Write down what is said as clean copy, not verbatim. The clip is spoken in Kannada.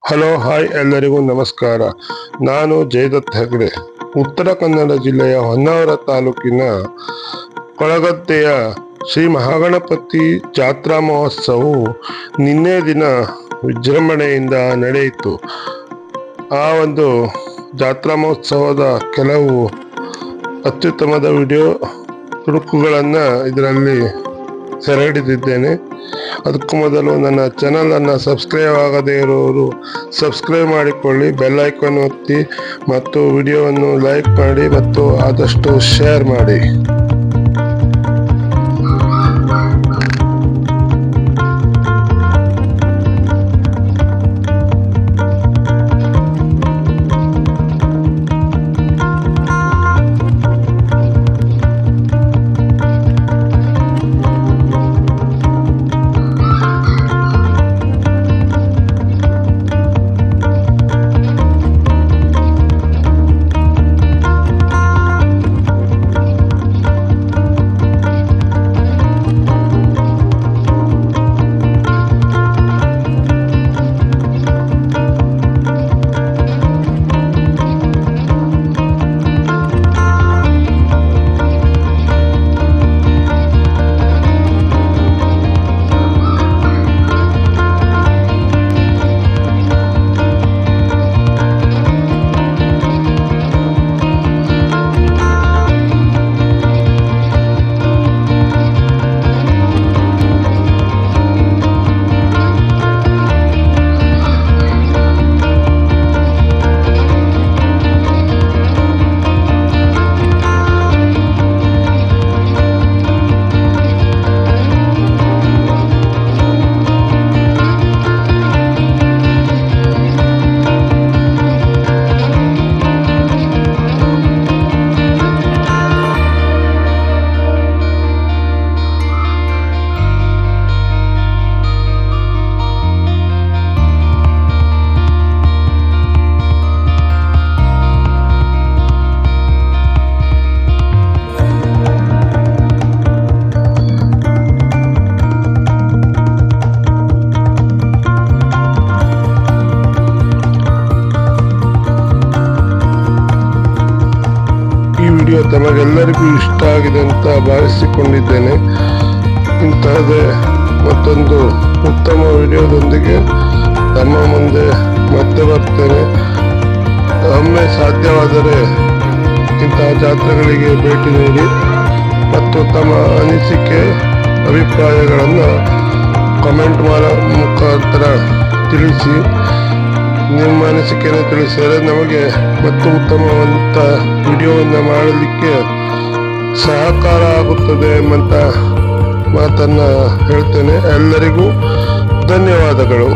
ಹಲೋ ಹಾಯ್ ಎಲ್ಲರಿಗೂ ನಮಸ್ಕಾರ. ನಾನು ಜಯದತ್ ಹೆಗ್ಡೆ. ಉತ್ತರ ಕನ್ನಡ ಜಿಲ್ಲೆಯ ಹೊನ್ನಾವರ ತಾಲೂಕಿನ ಕೊಳಗದ್ದೆಯ ಶ್ರೀ ಮಹಾಗಣಪತಿ ಜಾತ್ರಾ ಮಹೋತ್ಸವವು ನಿನ್ನೆ ದಿನ ವಿಜೃಂಭಣೆಯಿಂದ ನಡೆಯಿತು. ಆ ಒಂದು ಜಾತ್ರಾ ಮಹೋತ್ಸವದ ಕೆಲವು ಅತ್ಯುತ್ತಮದ ವಿಡಿಯೋ ತುಣುಕುಗಳನ್ನು ಇದರಲ್ಲಿ ಸೆರೆ ಹಿಡಿದಿದ್ದೇನೆ. ಅದಕ್ಕೂ ಮೊದಲು ನನ್ನ ಚಾನಲನ್ನು ಸಬ್ಸ್ಕ್ರೈಬ್ ಆಗದೇ ಇರೋರು ಸಬ್ಸ್ಕ್ರೈಬ್ ಮಾಡಿಕೊಳ್ಳಿ, ಬೆಲ್ ಐಕಾನ್ ಒತ್ತಿ ಮತ್ತು ವಿಡಿಯೋವನ್ನು ಲೈಕ್ ಮಾಡಿ ಮತ್ತು ಆದಷ್ಟು ಶೇರ್ ಮಾಡಿ. ವಿಡಿಯೋ ತಮಗೆಲ್ಲರಿಗೂ ಇಷ್ಟ ಆಗಿದೆ ಅಂತ ಭಾವಿಸಿಕೊಂಡಿದ್ದೇನೆ. ಇಂತಹದೇ ಮತ್ತೊಂದು ಉತ್ತಮ ವಿಡಿಯೋದೊಂದಿಗೆ ತಮ್ಮ ಮುಂದೆ ಮತ್ತೆ ಬರ್ತೇನೆ. ಒಮ್ಮೆ ಸಾಧ್ಯವಾದರೆ ಇಂತಹ ಜಾತ್ರೆಗಳಿಗೆ ಭೇಟಿ ನೀಡಿ ಮತ್ತು ತಮ್ಮ ಅನಿಸಿಕೆ ಅಭಿಪ್ರಾಯಗಳನ್ನು ಕಮೆಂಟ್ ಮುಖಾಂತರ ತಿಳಿಸಿ. ನಿಮ್ಮ ಅನಿಸಿಕೆಯನ್ನು ತಿಳಿಸಿದರೆ ನಮಗೆ ಮತ್ತು ಉತ್ತಮವಂತ ವಿಡಿಯೋವನ್ನು ಮಾಡಲಿಕ್ಕೆ ಸಹಕಾರ ಆಗುತ್ತದೆ ಎಂಬಂತ ಮಾತನ್ನು ಹೇಳ್ತೇನೆ. ಎಲ್ಲರಿಗೂ ಧನ್ಯವಾದಗಳು.